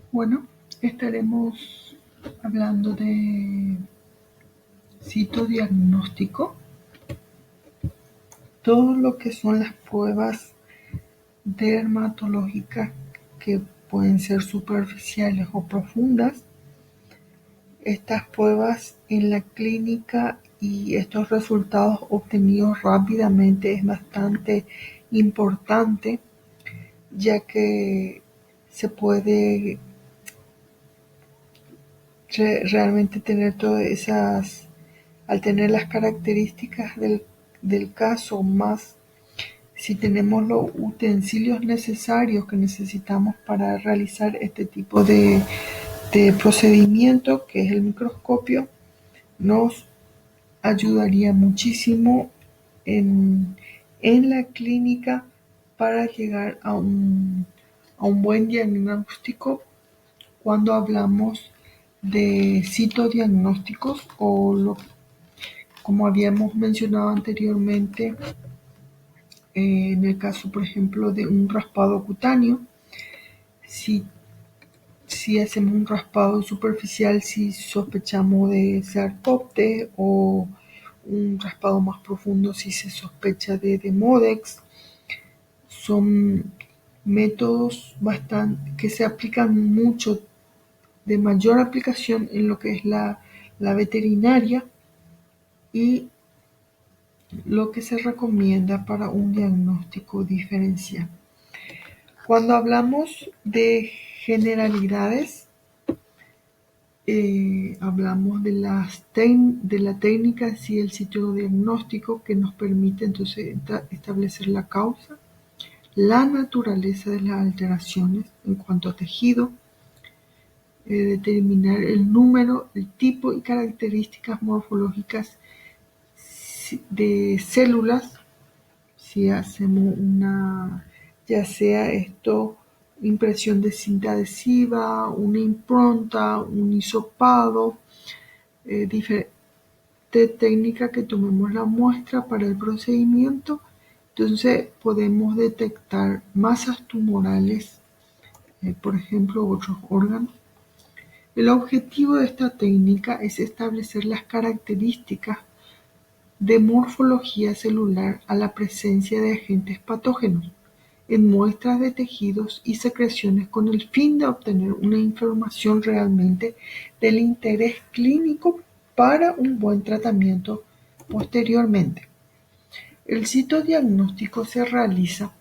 Bueno, estaremos hablando de citodiagnóstico, todo lo que son las pruebas dermatológicas que pueden ser superficiales o profundas. Estas pruebas en la clínica y estos resultados obtenidos rápidamente es bastante importante, ya que se puede realmente tener todas esas, al tener las características del caso, más si tenemos los utensilios necesarios que necesitamos para realizar este tipo de procedimiento, que es el microscopio, nos ayudaría muchísimo en la clínica para llegar a un buen diagnóstico cuando hablamos de citodiagnósticos como habíamos mencionado anteriormente, en el caso, por ejemplo, de un raspado cutáneo, si, si hacemos un raspado superficial, si sospechamos de Sarcopte, o un raspado más profundo si se sospecha de Demodex. Son métodos que se aplican mucho, de mayor aplicación en lo que es la veterinaria, y lo que se recomienda para un diagnóstico diferencial. Cuando hablamos de generalidades, hablamos de la técnica y el sitio diagnóstico, que nos permite entonces establecer la causa, la naturaleza de las alteraciones en cuanto a tejido, determinar el número, el tipo y características morfológicas de células, si hacemos ya sea esto, impresión de cinta adhesiva, una impronta, un hisopado, diferente técnica que tomemos la muestra para el procedimiento. Entonces podemos detectar masas tumorales, por ejemplo, otros órganos. El objetivo de esta técnica es establecer las características de morfología celular a la presencia de agentes patógenos en muestras de tejidos y secreciones, con el fin de obtener una información realmente del interés clínico para un buen tratamiento posteriormente. El citodiagnóstico se realiza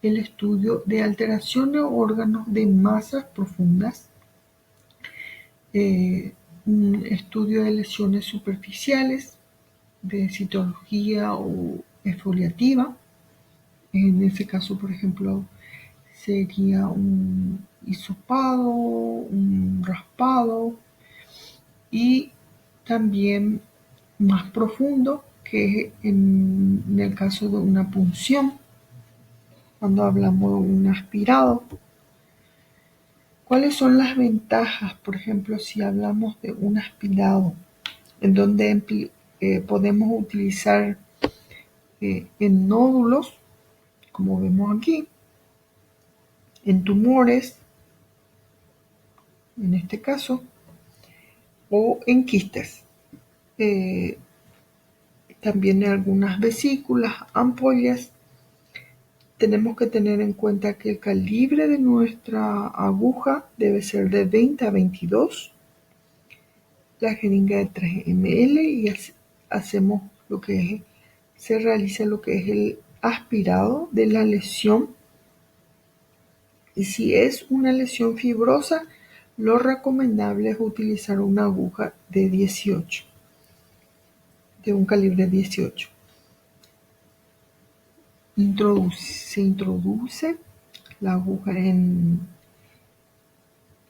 el estudio de alteración de órganos de masas profundas, un estudio de lesiones superficiales, de citología o exfoliativa. En ese caso, por ejemplo, sería un hisopado, un raspado, y también más profundo, que en el caso de una punción, cuando hablamos de un aspirado. ¿Cuáles son las ventajas, por ejemplo, si hablamos de un aspirado, en donde podemos utilizar en nódulos, como vemos aquí, en tumores, en este caso, o en quistes? Eh, También en algunas vesículas, ampollas. Tenemos que tener en cuenta que el calibre de nuestra aguja debe ser de 20 a 22, la jeringa de 3 ml, y hacemos se realiza lo que es el aspirado de la lesión. Y si es una lesión fibrosa, lo recomendable es utilizar una aguja de 18, de un calibre 18. Se introduce la aguja en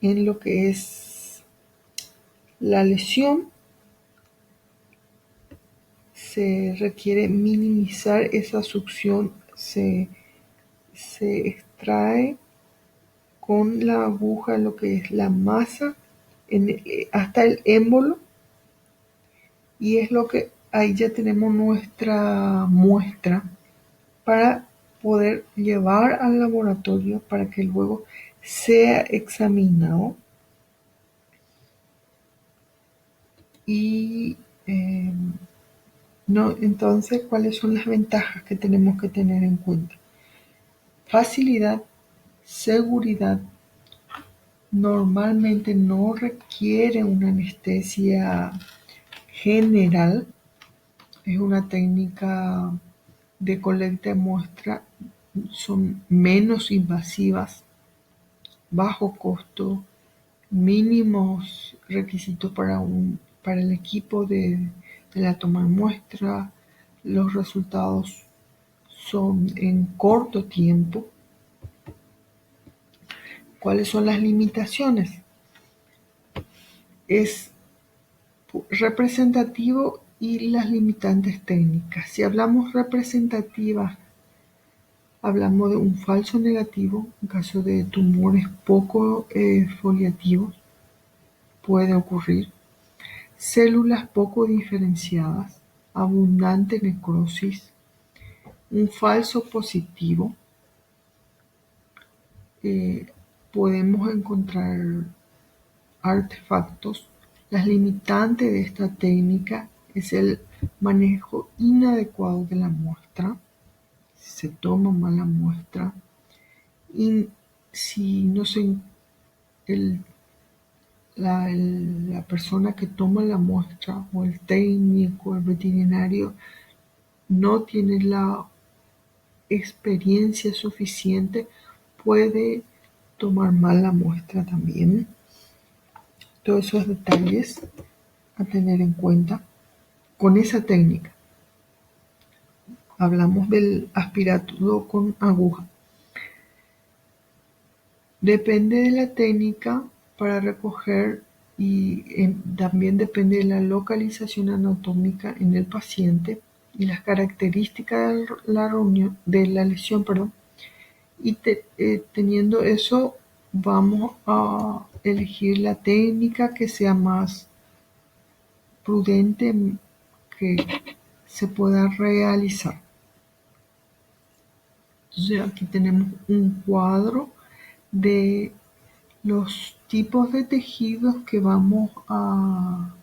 lo que es la lesión. Se requiere minimizar esa succión. Se extrae con la aguja lo que es la masa hasta el émbolo, y es lo que ahí ya tenemos nuestra muestra para poder llevar al laboratorio para que luego sea examinado. Y no, entonces, ¿cuáles son las ventajas que tenemos que tener en cuenta? Facilidad, seguridad, normalmente no requiere una anestesia general, es una técnica de colecta de muestra, son menos invasivas, bajo costo, mínimos requisitos para el equipo de la toma de muestra, los resultados son en corto tiempo. ¿Cuáles son las limitaciones? Es representativo y las limitantes técnicas. Si hablamos representativa, hablamos de un falso negativo en caso de tumores poco foliativos, puede ocurrir. Células poco diferenciadas, abundante necrosis, un falso positivo. Podemos encontrar artefactos. Las limitantes de esta técnica es el manejo inadecuado de la muestra. Se toma mal la muestra y si no se, la persona que toma la muestra o el técnico, el veterinario, no tiene la experiencia suficiente, puede tomar mal la muestra también. Todos esos detalles a tener en cuenta con esa técnica. Hablamos del aspirado con aguja. Depende de la técnica para recoger y también depende de la localización anatómica en el paciente y las características de la lesión, perdón. Y teniendo eso, vamos a elegir la técnica que sea más prudente que se pueda realizar. Entonces aquí tenemos un cuadro de los tipos de tejidos que vamos a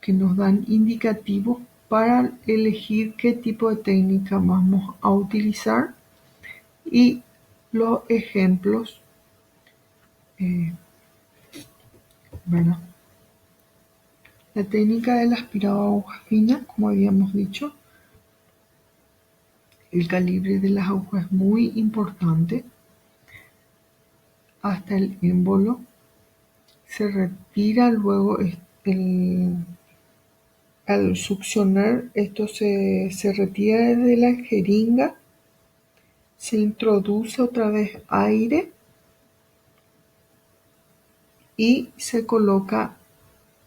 que nos dan indicativos para elegir qué tipo de técnica vamos a utilizar y los ejemplos, ¿verdad? La técnica del aspirado a aguja fina, como habíamos dicho, el calibre de las agujas es muy importante. Hasta el émbolo se retira luego al succionar esto se retira de la jeringa, se introduce otra vez aire y se coloca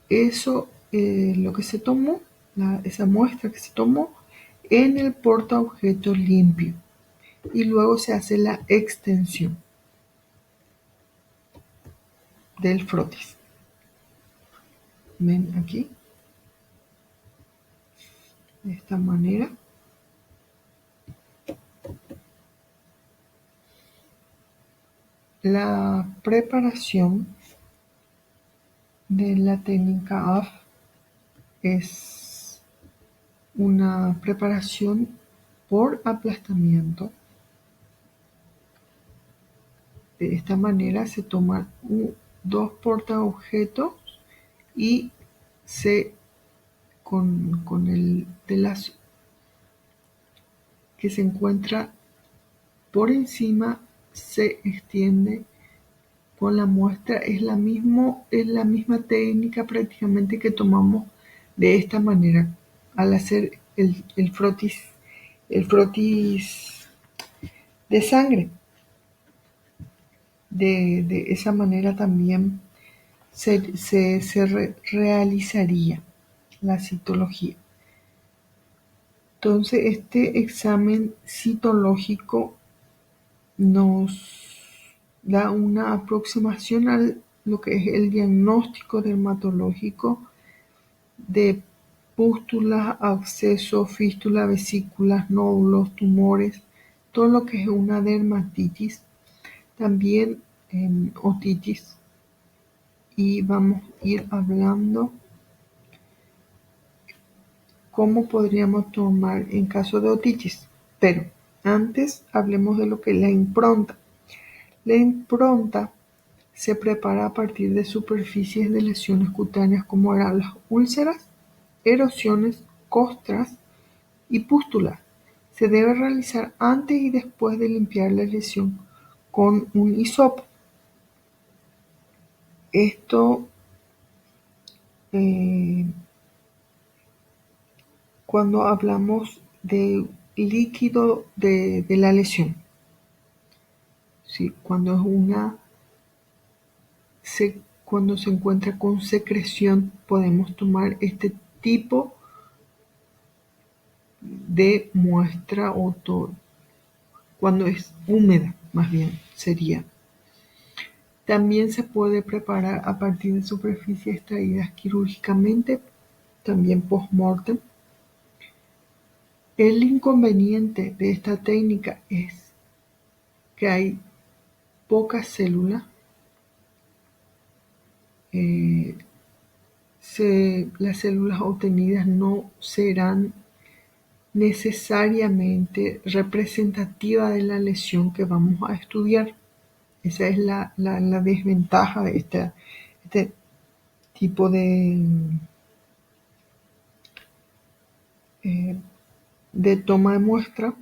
eso, lo que se tomó, esa muestra que se tomó, en el portaobjetos limpio y luego se hace la extensión del frotis. Ven aquí, de esta manera. La preparación de la técnica AF es una preparación por aplastamiento. De esta manera se toman dos portaobjetos y con el telazo que se encuentra por encima se extiende con la muestra. Es la misma técnica prácticamente que tomamos de esta manera al hacer el frotis de sangre. De esa manera también se realizaría la citología. Entonces, este examen citológico nos da una aproximación a lo que es el diagnóstico dermatológico de pústulas, abscesos, fístulas, vesículas, nódulos, tumores, todo lo que es una dermatitis, también otitis. Y vamos a ir hablando cómo podríamos tomar en caso de otitis. Pero antes hablemos de lo que es la impronta. La impronta se prepara a partir de superficies de lesiones cutáneas como eran las úlceras, erosiones, costras y pústulas. Se debe realizar antes y después de limpiar la lesión con un hisopo. Esto cuando hablamos de líquido de la lesión. ¿Sí? Cuando se encuentra con secreción, podemos tomar este tipo de muestra cuando es húmeda, más bien sería. También se puede preparar a partir de superficies extraídas quirúrgicamente, también post-mortem. El inconveniente de esta técnica es que hay pocas células. Las células obtenidas no serán necesariamente representativas de la lesión que vamos a estudiar. Esa es la desventaja de este tipo de toma de muestra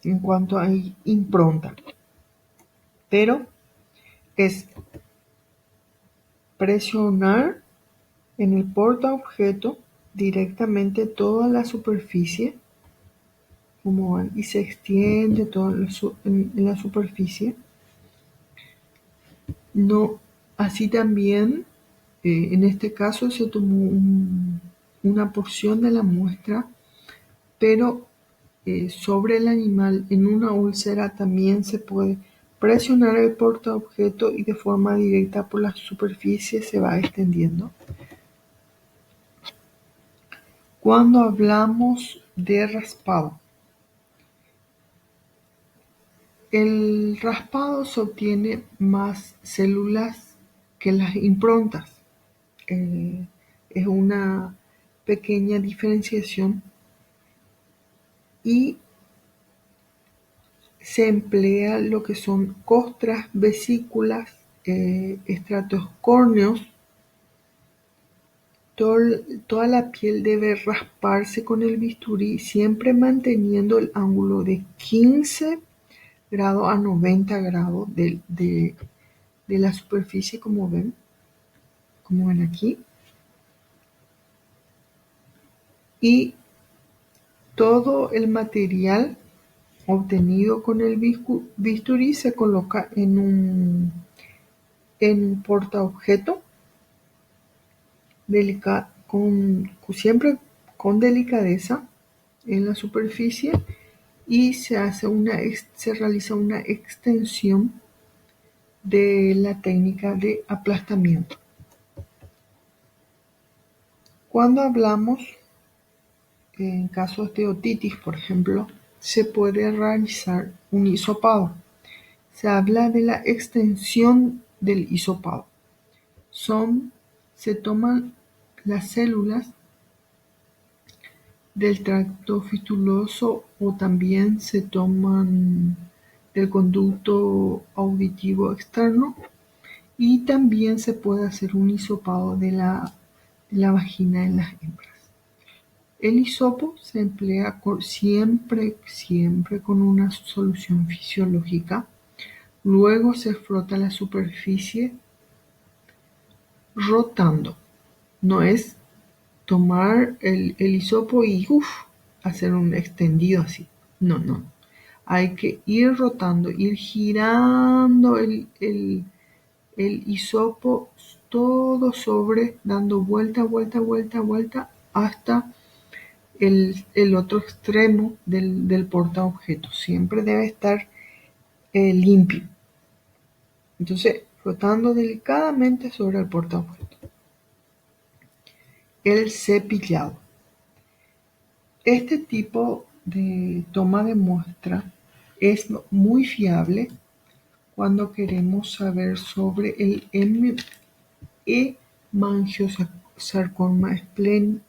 en cuanto a impronta. Pero es presionar en el portaobjeto directamente toda la superficie, como van, y se extiende toda en la superficie. No, así también, en este caso se tomó una porción de la muestra, pero sobre el animal en una úlcera también se puede presionar el portaobjeto y de forma directa por la superficie se va extendiendo. Cuando hablamos de raspado, el raspado se obtiene más células que las improntas. Es una pequeña diferenciación y se emplea lo que son costras, vesículas, estratos córneos. Toda la piel debe rasparse con el bisturí, siempre manteniendo el ángulo de 15 grados a 90 grados de la superficie, como ven aquí. Y todo el material obtenido con el bisturí se coloca en un portaobjeto siempre con delicadeza en la superficie, y se realiza una extensión de la técnica de aplastamiento. Cuando hablamos en casos de otitis, por ejemplo, se puede realizar un hisopado. Se habla de la extensión del hisopado. Se toman las células del tracto fistuloso o también se toman del conducto auditivo externo, y también se puede hacer un hisopado de la vagina en las hembras. El hisopo se emplea siempre con una solución fisiológica. Luego se frota la superficie rotando. No es tomar el hisopo y hacer un extendido así. No. Hay que ir rotando, ir girando el hisopo todo sobre, dando vuelta hasta el otro extremo del portaobjeto. Siempre debe estar limpio. Entonces, frotando delicadamente sobre el portaobjeto. El cepillado. Este tipo de toma de muestra es muy fiable cuando queremos saber sobre el hemangiosarcoma esplénico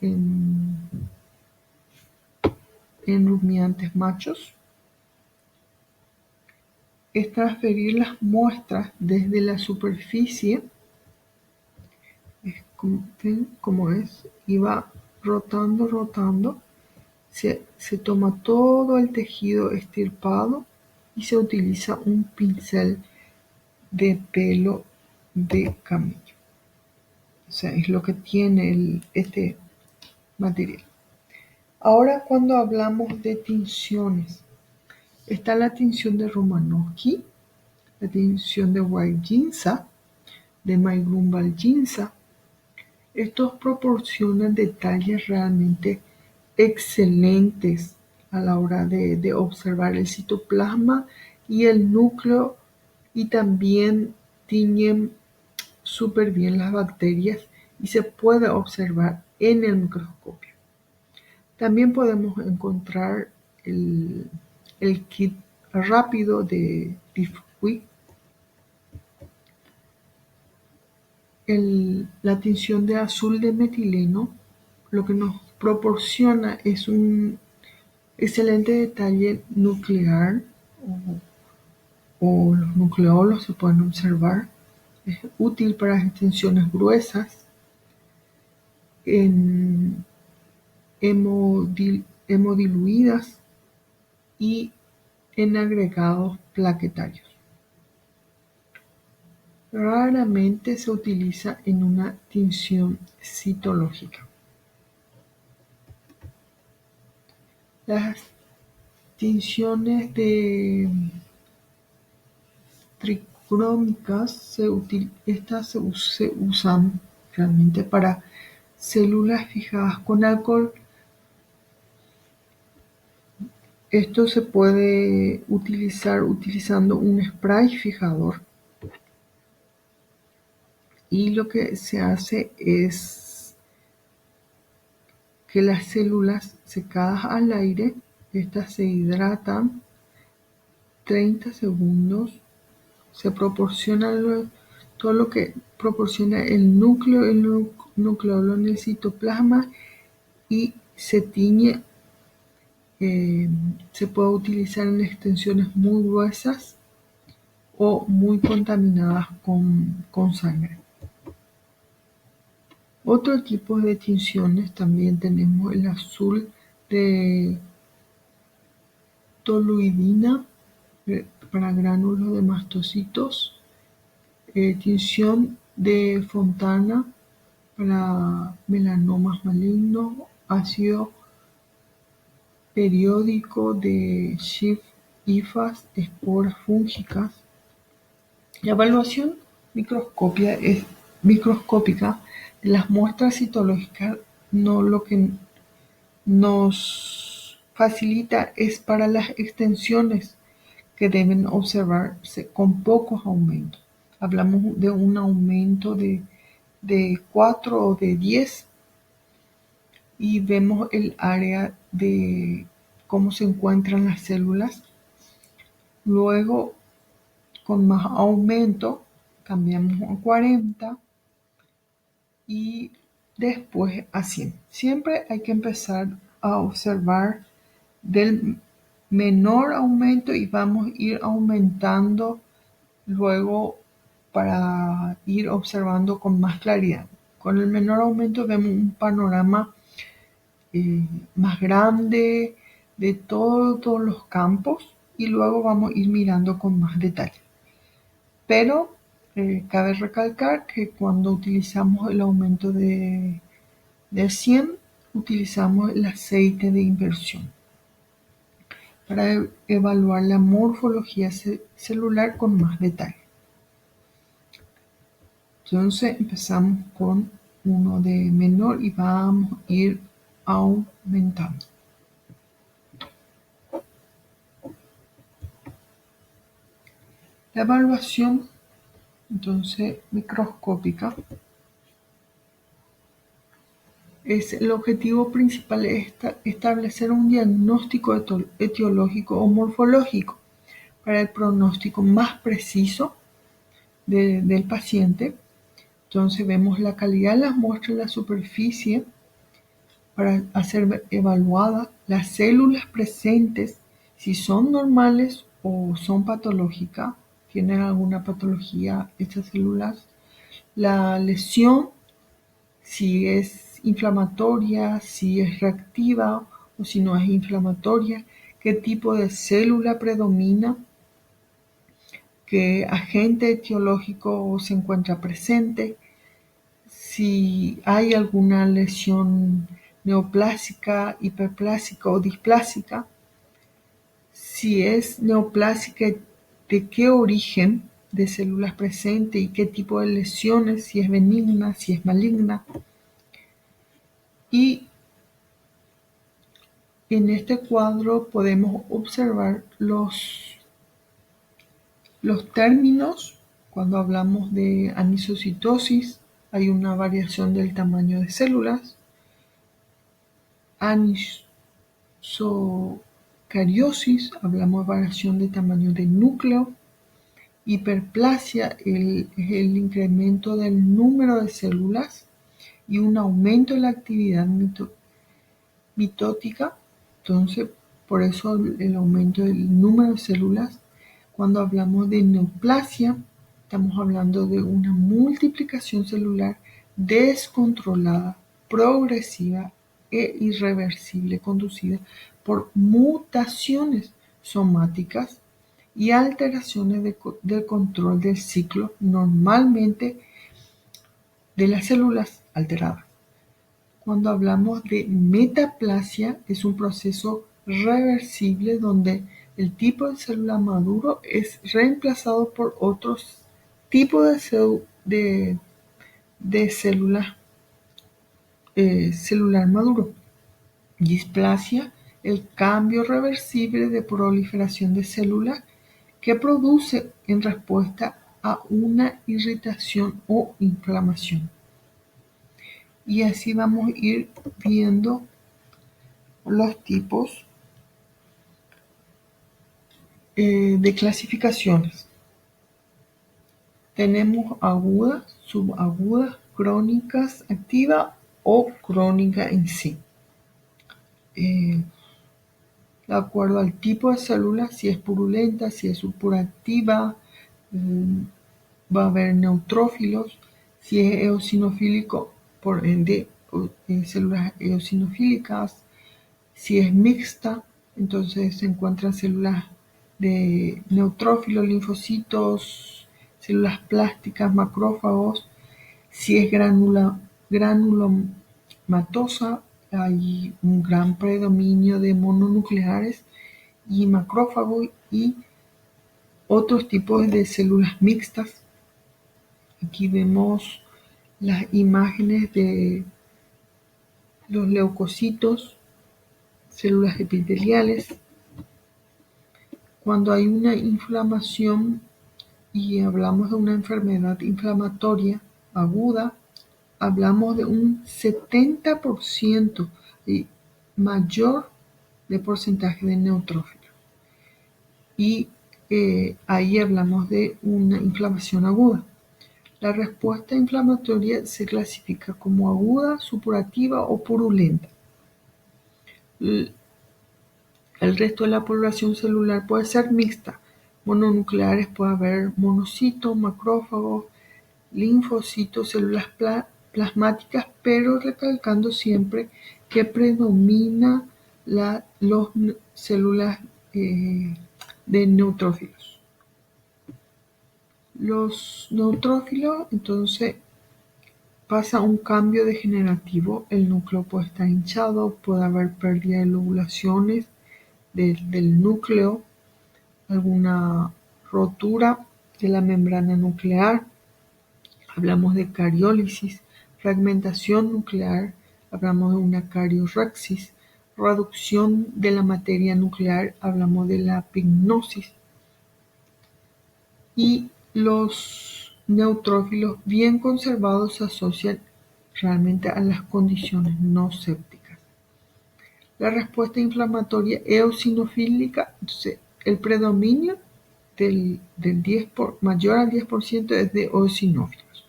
en rumiantes machos. Es transferir las muestras desde la superficie, como es, y va rotando, se toma todo el tejido extirpado y se utiliza un pincel de pelo de camello. O sea, es lo que tiene este material. Ahora, cuando hablamos de tinciones, está la tinción de Romanowsky, la tinción de White-Ginza, de Maygrunwald-Ginza. Estos proporcionan detalles realmente excelentes a la hora de observar el citoplasma y el núcleo, y también tiñen súper bien las bacterias y se puede observar en el microscopio. También podemos encontrar el kit rápido de Diffquick. La tinción de azul de metileno lo que nos proporciona es un excelente detalle nuclear, o los nucleolos se pueden observar. Es útil para extensiones gruesas, en hemodiluidas y en agregados plaquetarios. Raramente se utiliza en una tinción citológica. Las tinciones de tricrómicas estas se usan realmente para células fijadas con alcohol. Esto se puede utilizar utilizando un spray fijador, y lo que se hace es que las células secadas al aire, estas se hidratan 30 segundos, se proporciona todo lo que proporciona el nucleolo en el citoplasma, y se tiñe. Se puede utilizar en extensiones muy gruesas o muy contaminadas con sangre. Otro tipo de tinciones también tenemos el azul de toluidina para gránulos de mastocitos, tinción de Fontana para melanomas malignos, ácido periódico de Schiff, hifas, esporas fúngicas. La evaluación microscópica de las muestras citológicas lo que nos facilita es para las extensiones que deben observarse con pocos aumentos. Hablamos de un aumento de 4 o de 10, y vemos el área de cómo se encuentran las células. Luego, con más aumento, cambiamos a 40 y después a 100. Siempre hay que empezar a observar del menor aumento y vamos a ir aumentando luego para ir observando con más claridad. Con el menor aumento vemos un panorama más grande de todos los campos, y luego vamos a ir mirando con más detalle. Pero cabe recalcar que cuando utilizamos el aumento de 100, utilizamos el aceite de inversión para evaluar la morfología celular con más detalle. Entonces empezamos con uno de menor y vamos a ir aumentando. La evaluación entonces microscópica El objetivo principal es establecer un diagnóstico etiológico o morfológico para el pronóstico más preciso del paciente. Entonces vemos la calidad de las muestras en la superficie para hacer evaluadas las células presentes, si son normales o son patológicas, tienen alguna patología estas células, la lesión, si es inflamatoria, si es reactiva o si no es inflamatoria, qué tipo de célula predomina, qué agente etiológico se encuentra presente, si hay alguna lesión neoplásica, hiperplásica o displásica, si es neoplásica, de qué origen de células presentes y qué tipo de lesiones, si es benigna, si es maligna. Y en este cuadro podemos observar los términos. Cuando hablamos de anisocitosis, hay una variación del tamaño de células. Anisocariosis, hablamos de variación de tamaño del núcleo. Hiperplasia es el incremento del número de células y un aumento de la actividad mitótica. Entonces, por eso el aumento del número de células. Cuando hablamos de neoplasia, estamos hablando de una multiplicación celular descontrolada, progresiva e irreversible, conducida por mutaciones somáticas y alteraciones del control del ciclo, normalmente de las células alteradas. Cuando hablamos de metaplasia, es un proceso reversible donde el tipo de célula maduro es reemplazado por otros tipos de células celular maduro. Displasia, el cambio reversible de proliferación de células que produce en respuesta a una irritación o inflamación. Y así vamos a ir viendo los tipos de clasificaciones. Tenemos agudas, subagudas, crónicas, activas o crónica en sí. De acuerdo al tipo de célula, si es purulenta, si es supuractiva, va a haber neutrófilos. Si es eosinofílico, por ende, células eosinofílicas. Si es mixta, entonces se encuentran células de neutrófilos, linfocitos, células plásticas, macrófagos. Si es granulomatosa, hay un gran predominio de mononucleares y macrófagos y otros tipos de células mixtas. Aquí vemos las imágenes de los leucocitos, células epiteliales. Cuando hay una inflamación y hablamos de una enfermedad inflamatoria aguda, hablamos de un 70% y mayor de porcentaje de neutrófilos. Y ahí hablamos de una inflamación aguda. La respuesta inflamatoria se clasifica como aguda, supurativa o purulenta. El resto de la población celular puede ser mixta. Mononucleares puede haber monocitos, macrófagos, linfocitos, células plasmáticas, pero recalcando siempre que predomina las células de neutrófilos. Los neutrófilos, entonces, pasa un cambio degenerativo, el núcleo puede estar hinchado, puede haber pérdida de lobulaciones del núcleo, alguna rotura de la membrana nuclear, hablamos de cariólisis, fragmentación nuclear, hablamos de una cariorexis, reducción de la materia nuclear, hablamos de la pignosis. Y los neutrófilos bien conservados se asocian realmente a las condiciones no sépticas. La respuesta inflamatoria eosinofílica, entonces el predominio del 10 mayor al 10% es de eosinófilos.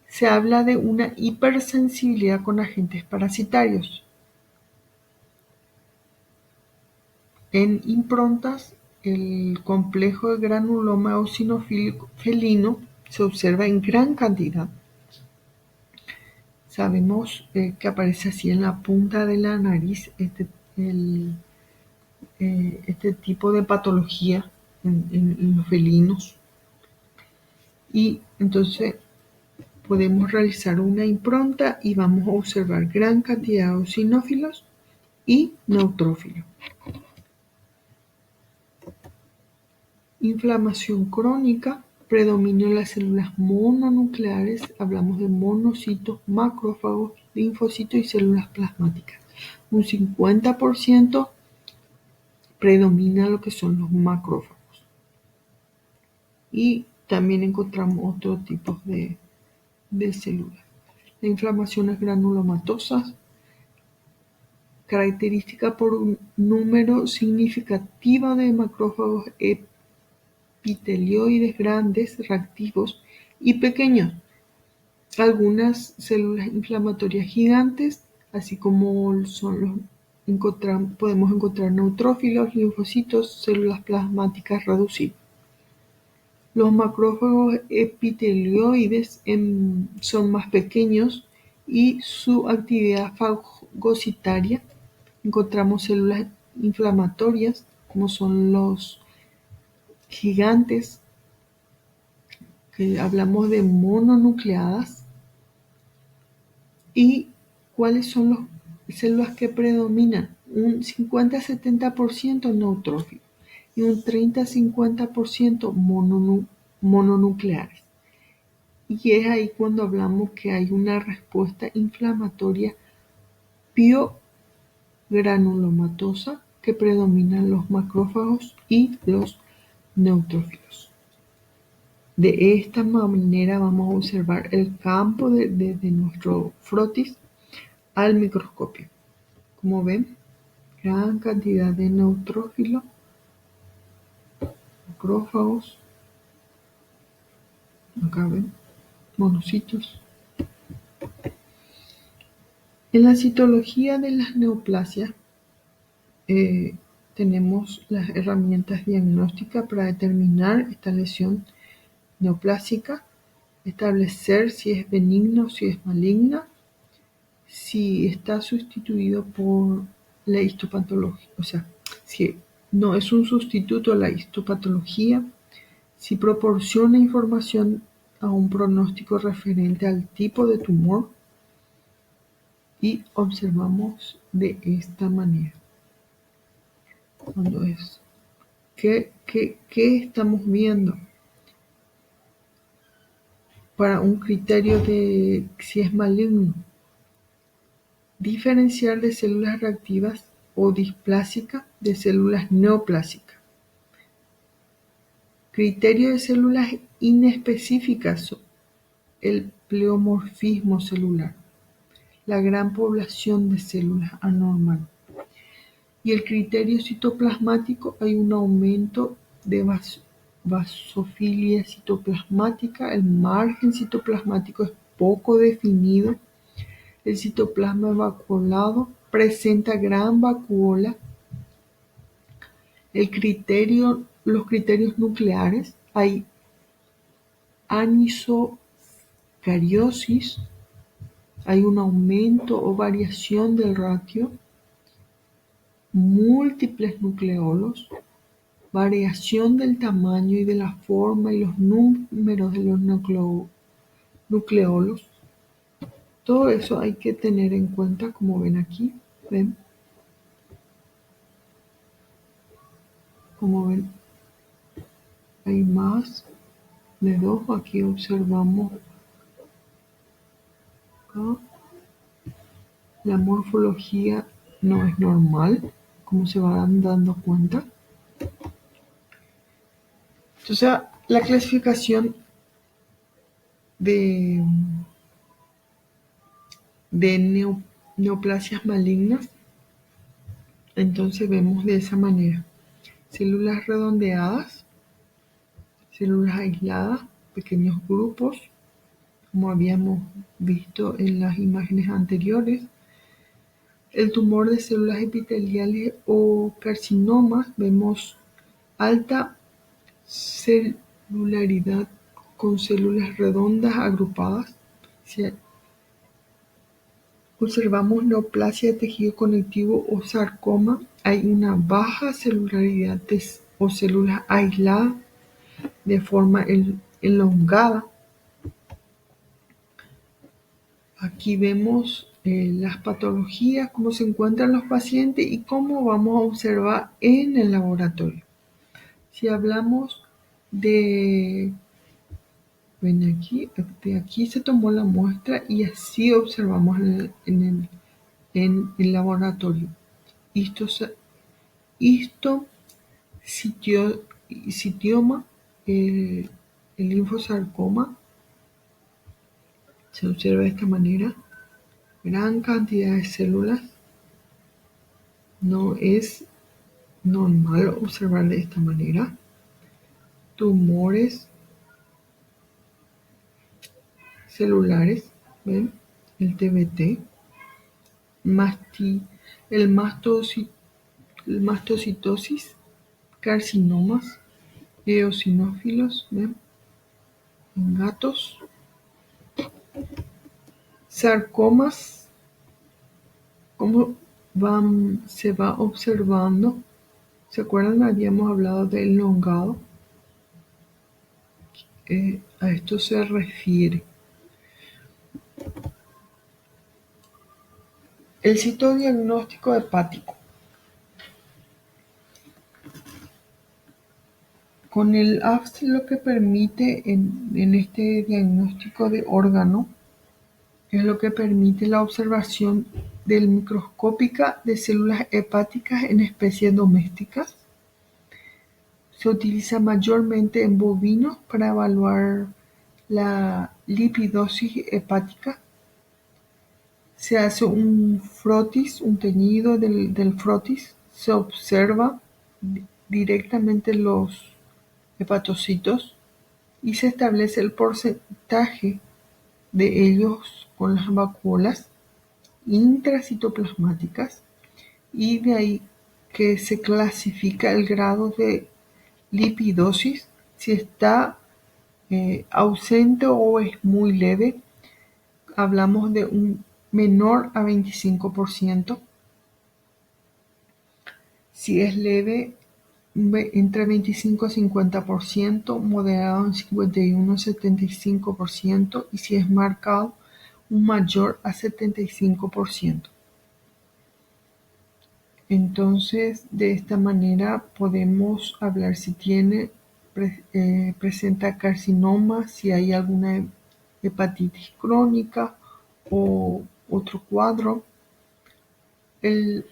Se habla de una hipersensibilidad con agentes parasitarios. En improntas, el complejo de granuloma eosinofílico felino se observa en gran cantidad. Sabemos que aparece así en la punta de la nariz este tipo de patología en los felinos. Y entonces podemos realizar una impronta y vamos a observar gran cantidad de eosinófilos y neutrófilos. Inflamación crónica, predominio de las células mononucleares, hablamos de monocitos, macrófagos, linfocitos y células plasmáticas. Un 50% predomina lo que son los macrófagos. Y también encontramos otros tipos de células. La inflamación es granulomatosa, característica por un número significativo de macrófagos epitelioides grandes, reactivos y pequeños. Algunas células inflamatorias gigantes, así como podemos encontrar neutrófilos, linfocitos, células plasmáticas reducidas. Los macrófagos epitelioides son más pequeños y su actividad fagocitaria. Encontramos células inflamatorias, como son los gigantes, que hablamos de mononucleadas. ¿Y cuáles son las células que predominan? Un 50-70% neutrófilos y un 30-50% mononucleares. Y es ahí cuando hablamos que hay una respuesta inflamatoria piogranulomatosa que predominan los macrófagos y los neutrófilos. De esta manera vamos a observar el campo de nuestro frotis al microscopio. Como ven, gran cantidad de neutrófilos, macrófagos, acá ven, monocitos. En la citología de las neoplasias tenemos las herramientas diagnósticas para determinar esta lesión neoplásica, establecer si es benigna o si es maligna, si está sustituido por la histopatología, o sea, si no es un sustituto a la histopatología, si proporciona información a un pronóstico referente al tipo de tumor, y observamos de esta manera. Cuando es, ¿qué estamos viendo? Para un criterio de si es maligno, diferenciar de células reactivas o displásicas de células neoplásicas. Criterio de células inespecíficas, el pleomorfismo celular, la gran población de células anormales. Y el criterio citoplasmático, hay un aumento de basofilia citoplasmática, el margen citoplasmático es poco definido, el citoplasma vacuolado presenta gran vacuola. Los criterios nucleares, hay anisocariosis, hay un aumento o variación del ratio, múltiples nucleolos, variación del tamaño y de la forma y los números de los nucleolos. Todo eso hay que tener en cuenta, como ven aquí. ¿Ven? Como ven, hay más de dos. Aquí observamos acá. La morfología no es normal, como se van dando cuenta. Entonces, la clasificación de de neoplasias malignas. Entonces vemos de esa manera células redondeadas, células aisladas, pequeños grupos, como habíamos visto en las imágenes anteriores. El tumor de células epiteliales o carcinomas, vemos alta celularidad con células redondas agrupadas. Si observamos neoplasia de tejido conectivo o sarcoma, hay una baja celularidad o células aisladas de forma elongada. Aquí vemos las patologías, cómo se encuentran los pacientes y cómo vamos a observar en el laboratorio. Si hablamos de, ven aquí, de aquí se tomó la muestra y así observamos en el laboratorio. Histocitioma, el linfosarcoma, se observa de esta manera. Gran cantidad de células. No es normal observar de esta manera. Tumores celulares, ¿ven? El TBT, el mastocitosis, carcinomas, eosinófilos, ¿ven? En gatos, sarcomas, cómo se va observando. ¿Se acuerdan? Habíamos hablado del elongado. A esto se refiere. El citodiagnóstico hepático. Con el AFS lo que permite en este diagnóstico de órgano es lo que permite la observación del microscópica de células hepáticas en especies domésticas. Se utiliza mayormente en bovinos para evaluar la lipidosis hepática. Se hace un frotis, un teñido del frotis. Se observa directamente los hepatocitos y se establece el porcentaje de ellos con las vacuolas intracitoplasmáticas y de ahí que se clasifica el grado de lipidosis, si está ausente o es muy leve. Hablamos de un menor a 25%. Si es leve, entre 25 a 50%, moderado en 51 a 75%, y si es marcado, un mayor a 75%. Entonces, de esta manera podemos hablar si presenta carcinoma, si hay alguna hepatitis crónica o otro cuadro. El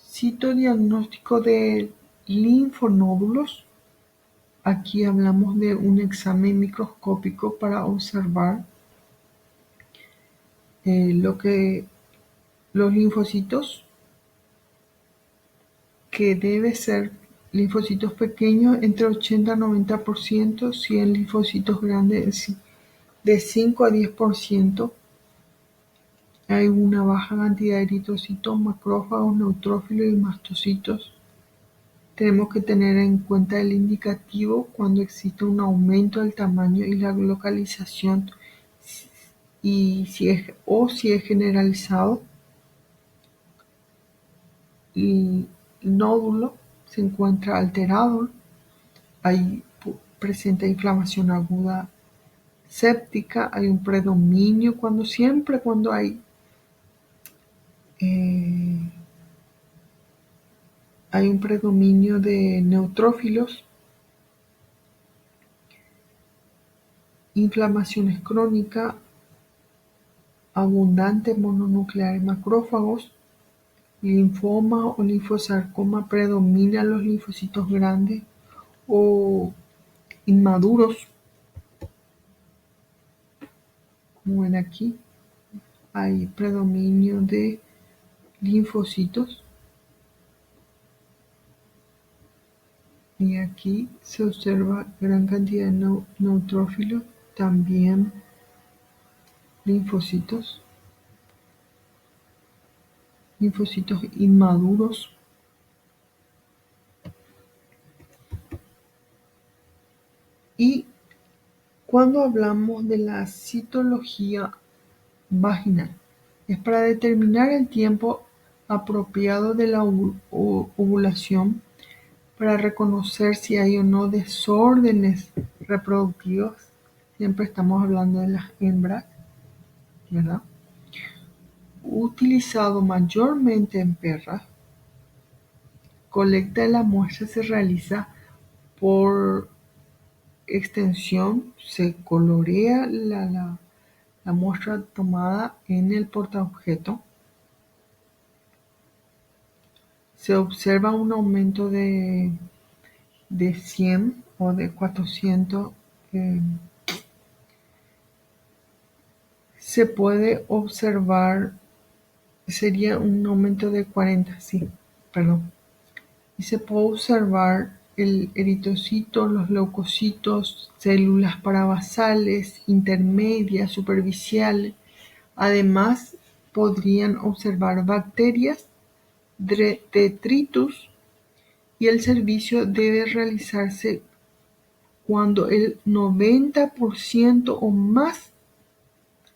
citodiagnóstico de linfonódulos. Aquí hablamos de un examen microscópico para observar los linfocitos, que debe ser linfocitos pequeños entre 80 a 90%, 100 linfocitos grandes de 5 a 10%. Hay una baja cantidad de eritrocitos, macrófagos, neutrófilos y mastocitos. Tenemos que tener en cuenta el indicativo cuando existe un aumento del tamaño y la localización y si es generalizado. Y el nódulo se encuentra alterado, presenta inflamación aguda séptica, hay un predominio cuando hay un predominio de neutrófilos, inflamaciones crónicas, abundante mononucleares macrófagos, linfoma o linfosarcoma, predominan los linfocitos grandes o inmaduros. Como ven aquí, hay predominio de linfocitos. Y aquí se observa gran cantidad de neutrófilos, también linfocitos, linfocitos inmaduros. Y cuando hablamos de la citología vaginal, es para determinar el tiempo apropiado de la ovulación, para reconocer si hay o no desórdenes reproductivos. Siempre estamos hablando de las hembras, ¿verdad? Utilizado mayormente en perras. Colecta de la muestra se realiza por extensión, se colorea la muestra tomada en el portaobjeto. Se observa un aumento de 100 o de 400. Se puede observar, sería un aumento de 40, sí, perdón. Y se puede observar el eritrocito, los leucocitos, células parabasales, intermedias, superficiales. Además, podrían observar bacterias, detritus, y el servicio debe realizarse cuando el 90% o más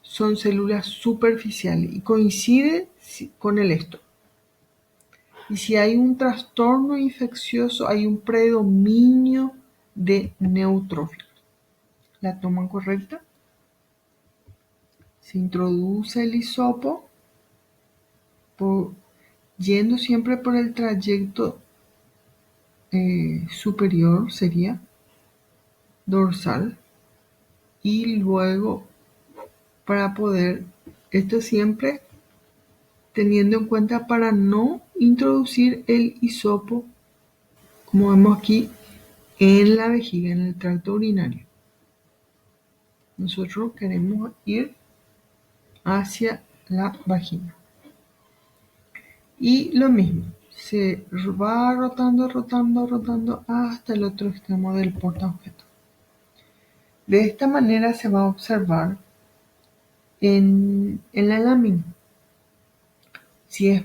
son células superficiales y coincide con el esto. Y si hay un trastorno infeccioso, hay un predominio de neutrófilos. La toma correcta. Se introduce el hisopo yendo siempre por el trayecto superior, sería dorsal, y luego para poder, esto siempre teniendo en cuenta para no introducir el hisopo, como vemos aquí, en la vejiga, en el tracto urinario. Nosotros queremos ir hacia la vagina. Y lo mismo, se va rotando hasta el otro extremo del portaobjeto. De esta manera se va a observar en la lámina si es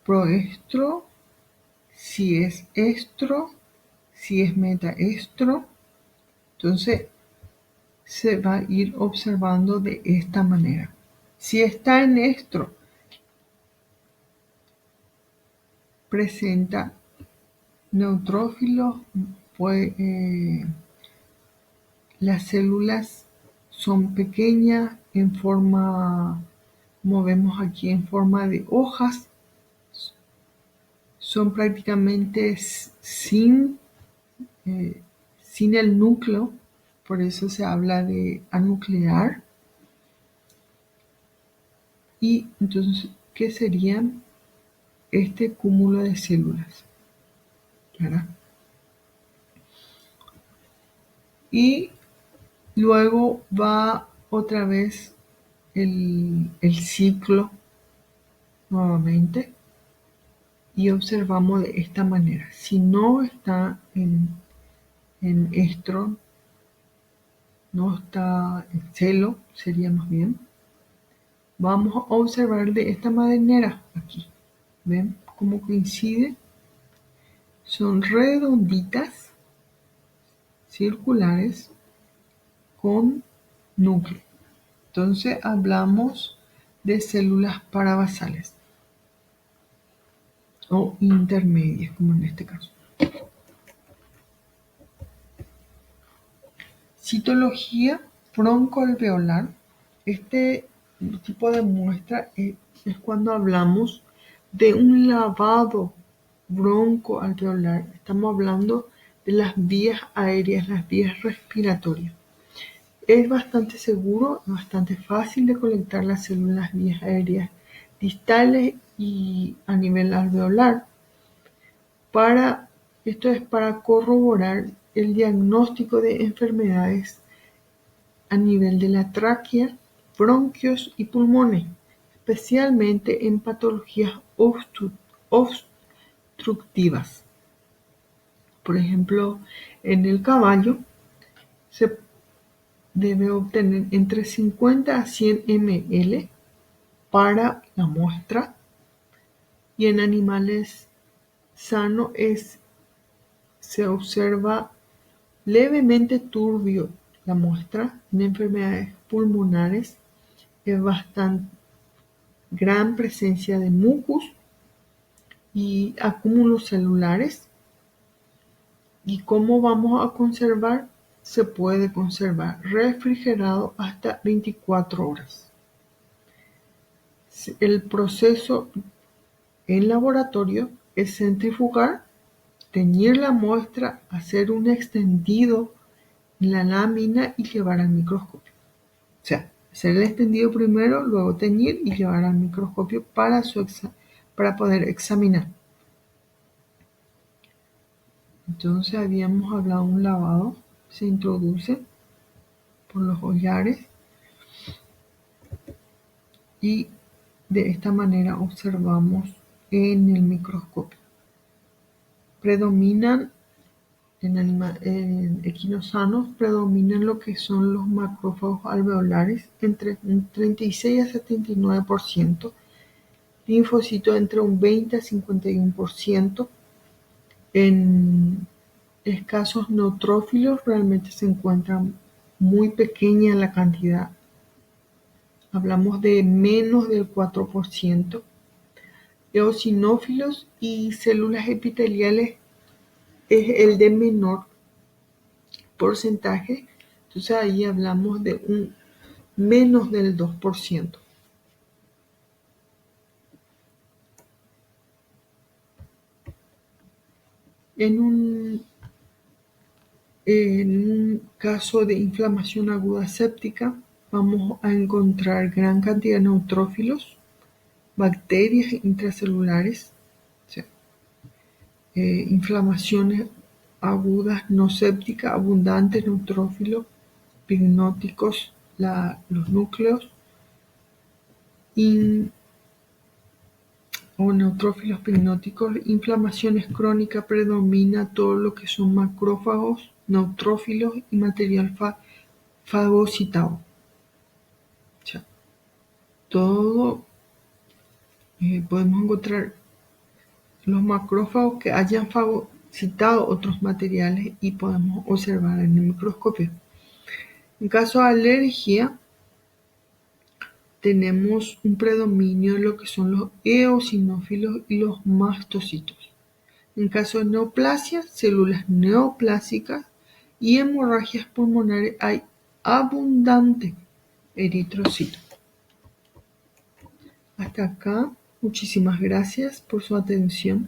proestro, si es estro, si es metaestro. Entonces se va a ir observando de esta manera. Si está en estro, presenta neutrófilos, pues, las células son pequeñas, en forma, como vemos aquí, en forma de hojas. Son prácticamente sin el núcleo, por eso se habla de anuclear. Y entonces, ¿qué serían este cúmulo de células? ¿Verdad? Y luego va otra vez el ciclo nuevamente y observamos de esta manera. Si no está en estro, no está en celo, sería más bien, vamos a observar de esta manera aquí. ¿Ven cómo coincide? Son redonditas, circulares, con núcleo. Entonces hablamos de células parabasales o intermedias, como en este caso. Citología broncoalveolar. Este tipo de muestra es cuando hablamos de un lavado broncoalveolar. Estamos hablando de las vías aéreas, las vías respiratorias. Es bastante seguro, bastante fácil de colectar las células vías aéreas distales y a nivel alveolar. Esto es para corroborar el diagnóstico de enfermedades a nivel de la tráquea bronquios y pulmones, especialmente en patologías obstructivas. Por ejemplo, en el caballo se debe obtener entre 50 a 100 ml para la muestra, y en animales sanos se observa levemente turbio la muestra. En enfermedades pulmonares es bastante gran presencia de mucus y acúmulos celulares. ¿Y cómo vamos a conservar? Se puede conservar refrigerado hasta 24 horas. El proceso en laboratorio es centrifugar, teñir la muestra, hacer un extendido en la lámina y llevar al microscopio. O sea, hacer el extendido primero, luego teñir y llevar al microscopio para poder examinar. Entonces habíamos hablado de un lavado, se introduce por los collares y de esta manera observamos en el microscopio. Predominan en equinos sanos, predominan lo que son los macrófagos alveolares entre un 36 a 79%, linfocitos entre un 20 a 51%. En escasos neutrófilos realmente se encuentran muy pequeña la cantidad, hablamos de menos del 4%. Eosinófilos y células epiteliales es el de menor porcentaje, entonces ahí hablamos de un menos del 2%. En un caso de inflamación aguda séptica, vamos a encontrar gran cantidad de neutrófilos, bacterias intracelulares, o sea, inflamaciones agudas no sépticas, abundantes neutrófilos, pignóticos, los núcleos, o neutrófilos pignóticos. Inflamaciones crónicas, predomina todo lo que son macrófagos, neutrófilos y material fagocitado. O sea, todo podemos encontrar los macrófagos que hayan fagocitado otros materiales y podemos observar en el microscopio. En caso de alergia, tenemos un predominio de lo que son los eosinófilos y los mastocitos. En caso de neoplasia, células neoplásicas y hemorragias pulmonares, hay abundante eritrocito. Hasta acá, muchísimas gracias por su atención.